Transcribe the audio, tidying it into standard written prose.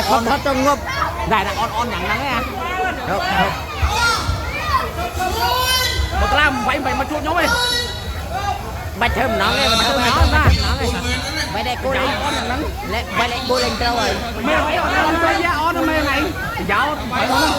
con thoát trong ngấp dài là on nhẳng nắng à được một làm vậy mày mà chuột nhóm mày bạch thơm nó nghe bạch thơm nó mà vậy đây cô lên vậy lại cô lên trâu rồi mày phải on chơi giá on mày này giáo phải không